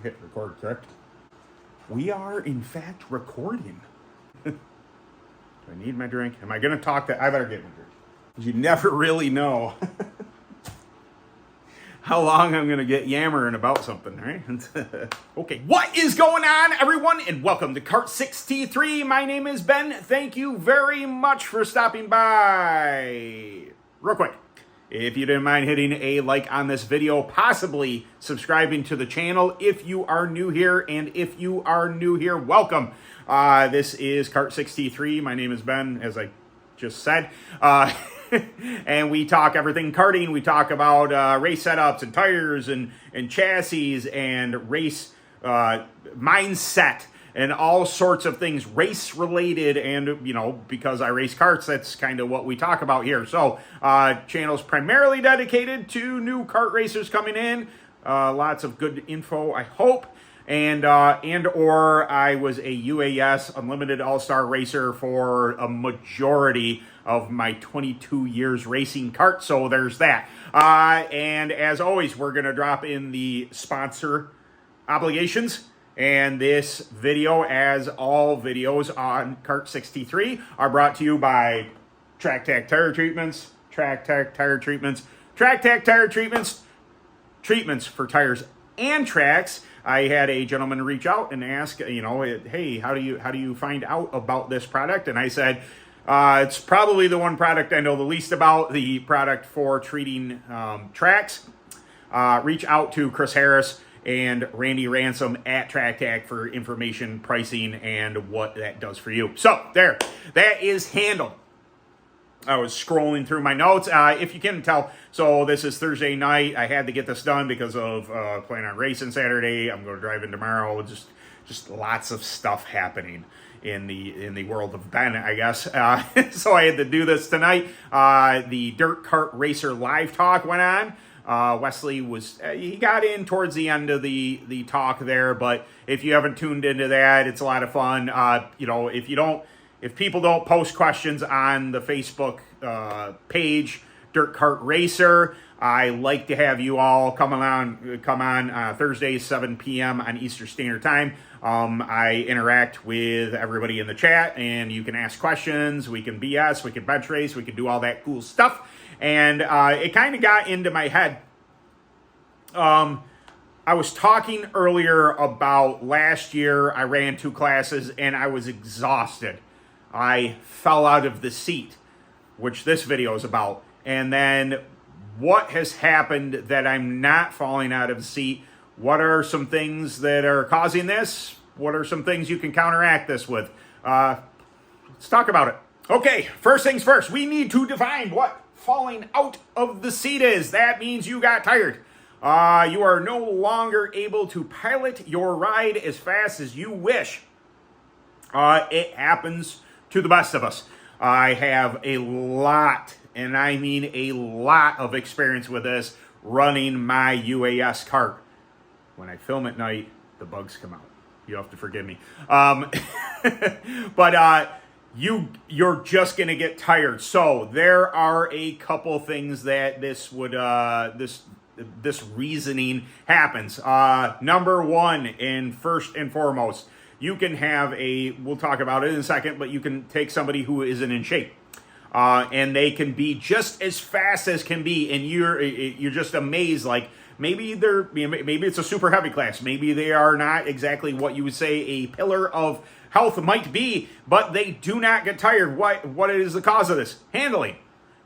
Hit record, correct? We are, in fact, recording. Do I need my drink? Am I going to talk I better get my drink. You never really know how long I'm going to get yammering about something, right? Okay, what is going on, everyone? And welcome to Kart 63. My name is Ben. Thank you very much for stopping by. Real quick, if you didn't mind hitting a like on this video, possibly subscribing to the channel if you are new here, and if you are new here, welcome. This is Kart 63. My name is Ben, as I just said. And we talk everything karting. We talk about race setups and tires and chassis and race mindset and all sorts of things race related. And, you know, because I race karts, that's kind of what we talk about here. So channel's primarily dedicated to new kart racers coming in. Lots of good info, I hope. And or I was a UAS Unlimited All-Star racer for a majority of my 22 years racing kart. So there's that. And as always, we're going to drop in the sponsor obligations. And this video, as all videos on Kart 63, are brought to you by Track Tack Tire Treatments, Track Tack Tire Treatments, Track Tack Tire Treatments, treatments for tires and tracks. I had a gentleman reach out and ask, you know, hey, how do you find out about this product? And I said, it's probably the one product I know the least about, the product for treating tracks. Reach out to Chris Harris and Randy Ransom at Track Tack for information, pricing, and what that does for you. So there, that is handled. I was scrolling through my notes. If you can tell, so this is Thursday night. I had to get this done because of planning on racing Saturday. I'm going to drive in tomorrow. Just lots of stuff happening in the world of Ben, I guess. So I had to do this tonight. The Dirt Kart Racer Live Talk went on. Wesley he got in towards the end of the talk there, but if you haven't tuned into that, it's a lot of fun. You know, if people don't post questions on the Facebook page, Dirt Kart Racer, I like to have you all come on Thursdays, 7 p.m. on Eastern Standard Time. I interact with everybody in the chat, and you can ask questions. We can BS, we can bench race, we can do all that cool stuff. And it kind of got into my head. I was talking earlier about last year. I ran 2 classes, and I was exhausted. I fell out of the seat, which this video is about. And then what has happened that I'm not falling out of the seat? What are some things that are causing this? What are some things you can counteract this with? Let's talk about it. Okay, first things first, we need to define what falling out of the seat is. That means you got tired. You are no longer able to pilot your ride as fast as you wish. It happens to the best of us. I have a lot, and I mean a lot of experience with this running my UAS kart. When I film at night, the bugs come out. You have to forgive me. But you're just going to get tired. So there are a couple things that this reasoning happens. Number one, and first and foremost, you can have we'll talk about it in a second, but you can take somebody who isn't in shape. And they can be just as fast as can be, and you're just amazed. Like maybe it's a super heavy class. Maybe they are not exactly what you would say a pillar of health might be, but they do not get tired. What is the cause of this? Handling.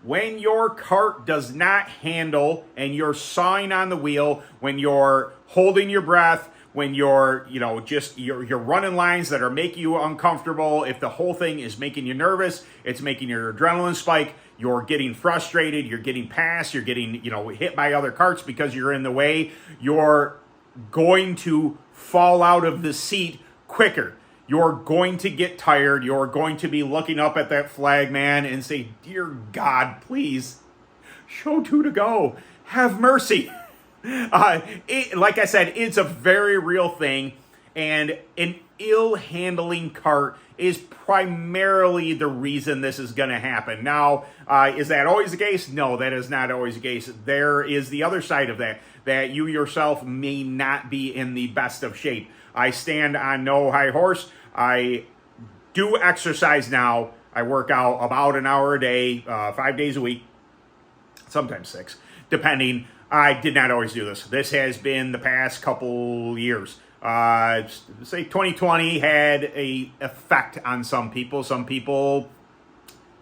When your kart does not handle and you're sawing on the wheel, when you're holding your breath, when you're running lines that are making you uncomfortable, if the whole thing is making you nervous, it's making your adrenaline spike, you're getting frustrated, you're getting passed, you're getting, hit by other karts because you're in the way, you're going to fall out of the seat quicker. You're going to get tired. You're going to be looking up at that flag man and say, "Dear God, please, show 2 to go. Have mercy." Like I said, it's a very real thing, and an ill-handling kart is primarily the reason this is going to happen. Now, is that always the case? No, that is not always the case. There is the other side of that. that you yourself may not be in the best of shape. I stand on no high horse. I do exercise now. I work out about an hour a day, 5 days a week, sometimes 6, depending. I did not always do this. This has been the past couple years. Say 2020 had a effect on some people. Some people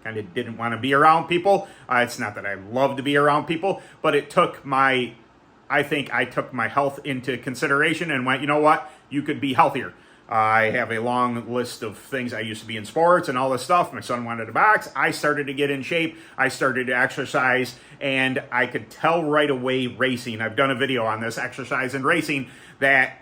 kind of didn't want to be around people. It's not that I love to be around people, but it took I think I took my health into consideration and went, you know what? You could be healthier. I have a long list of things. I used to be in sports and all this stuff. My son wanted to box. I started to get in shape. I started to exercise, and I could tell right away racing. I've done a video on this, exercise and racing, that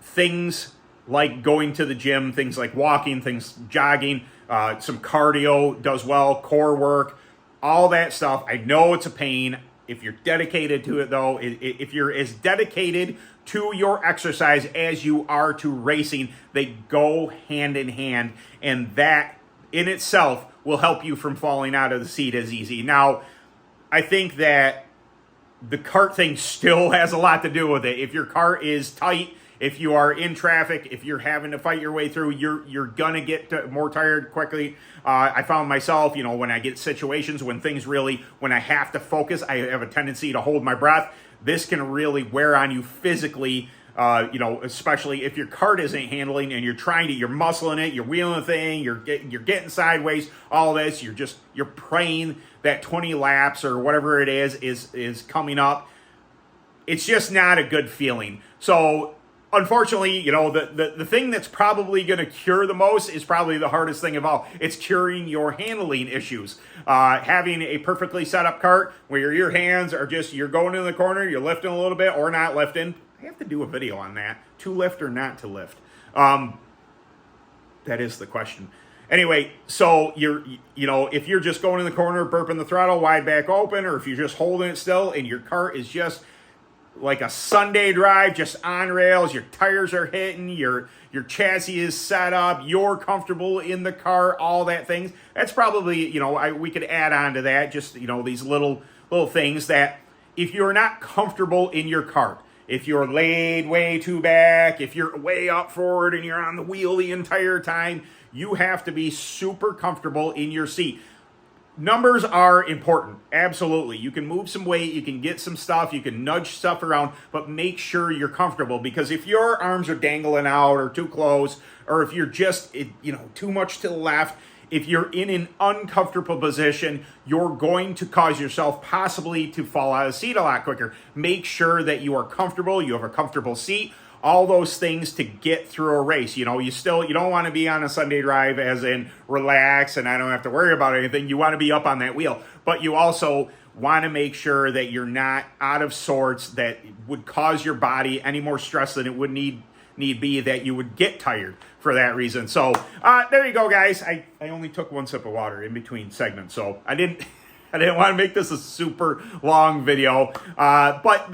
things like going to the gym, things like walking, things jogging, some cardio does well, core work, all that stuff. I know it's a pain. If you're dedicated to it, though, if you're as dedicated to your exercise as you are to racing, they go hand in hand, and that in itself will help you from falling out of the seat as easy. Now, I think that the cart thing still has a lot to do with it. If your cart is tight, if you are in traffic, if you're having to fight your way through, you're gonna get more tired quickly. I found myself, when I get situations when I have to focus, I have a tendency to hold my breath. This can really wear on you physically, especially if your cart isn't handling and you're muscling it, you're wheeling the thing, you're getting sideways, all this, you're praying that 20 laps or whatever it is coming up. It's just not a good feeling. So, unfortunately, the thing that's probably going to cure the most is probably the hardest thing of all. It's curing your handling issues. Having a perfectly set up cart where your hands are you're going in the corner, you're lifting a little bit or not lifting. I have to do a video on that. To lift or not to lift? That is the question. Anyway, so if you're just going in the corner, burping the throttle wide back open, or if you're just holding it still and your cart is just like a Sunday drive, just on rails, your tires are hitting, your chassis is set up, you're comfortable in the car, all that things. That's probably, we could add on to that, just, these little things that if you're not comfortable in your cart, if you're laid way too back, if you're way up forward and you're on the wheel the entire time, you have to be super comfortable in your seat. Numbers are important, absolutely. You can move some weight, you can get some stuff, you can nudge stuff around, but make sure you're comfortable, because if your arms are dangling out or too close, or if you're just, too much to the left, if you're in an uncomfortable position, you're going to cause yourself possibly to fall out of the seat a lot quicker. Make sure that you are comfortable, you have a comfortable seat, all those things to get through a race. You don't want to be on a Sunday drive as in relax and I don't have to worry about anything. You want to be up on that wheel, but you also want to make sure that you're not out of sorts that would cause your body any more stress than it would need be, that you would get tired for that reason. So there you go, guys. I only took one sip of water in between segments, so I didn't want to make this a super long video, but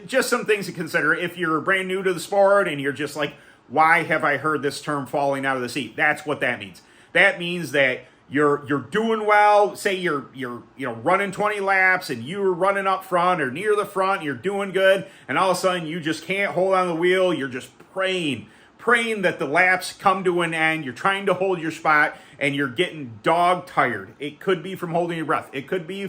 just some things to consider. If you're brand new to the sport and you're just like, why have I heard this term falling out of the seat? That's what that means. That means that you're doing well. Say you're running 20 laps and you're running up front or near the front, you're doing good, and all of a sudden you just can't hold on the wheel. You're just praying that the laps come to an end. You're trying to hold your spot and you're getting dog tired. It could be from holding your breath. It could be,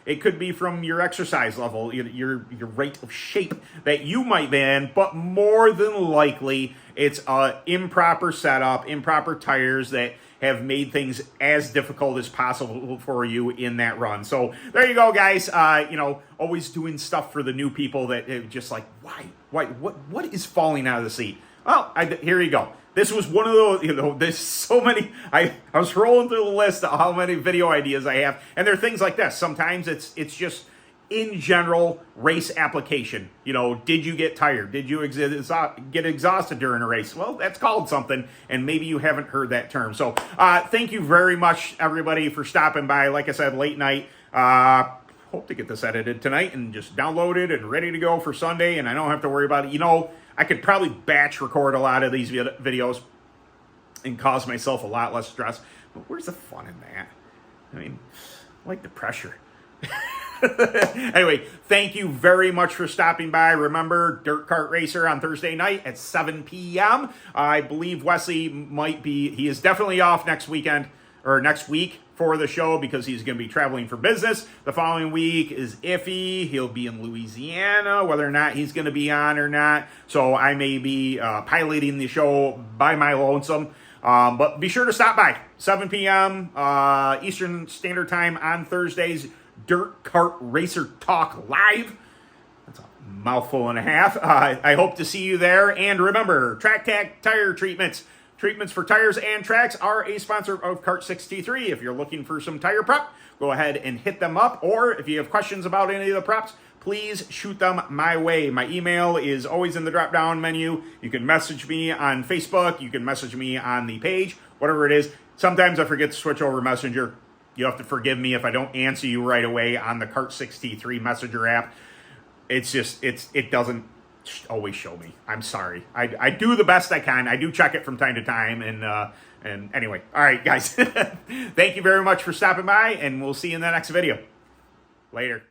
it could be from your exercise level, your rate of shape that you might be in, but more than likely it's improper setup, improper tires that have made things as difficult as possible for you in that run. So there you go, guys. Always doing stuff for the new people that just like, why, what is falling out of the seat? Well, here you go. This was one of those, there's so many, I was rolling through the list of how many video ideas I have, and there are things like this. Sometimes it's just in general race application. Did you get tired? Did you get exhausted during a race? Well, that's called something, and maybe you haven't heard that term. So thank you very much, everybody, for stopping by. Like I said, late night. Hope to get this edited tonight and just downloaded and ready to go for Sunday, and I don't have to worry about it. I could probably batch record a lot of these videos and cause myself a lot less stress, but where's the fun in that? I like the pressure. Anyway, thank you very much for stopping by. Remember, Dirt Kart Racer on Thursday night at 7 p.m. I believe Wesley he is definitely off next weekend, or next week for the show because he's going to be traveling for business. The following week is iffy. He'll be in Louisiana, whether or not he's going to be on or not. So I may be piloting the show by my lonesome. But be sure to stop by, 7 p.m. Eastern Standard Time on Thursdays. Dirt Kart Racer Talk Live. That's a mouthful and a half. I hope to see you there. And remember, Track Tag Tire Treatments. Treatments for tires and tracks are a sponsor of Kart 63. If you're looking for some tire prep, go ahead and hit them up. Or if you have questions about any of the preps, please shoot them my way. My email is always in the drop-down menu. You can message me on Facebook. You can message me on the page, whatever it is. Sometimes I forget to switch over Messenger. You have to forgive me if I don't answer you right away on the Kart 63 Messenger app. It doesn't always show me. I'm sorry. I do the best I can. I do check it from time to time. And anyway, all right, guys. Thank you very much for stopping by, and we'll see you in the next video. Later.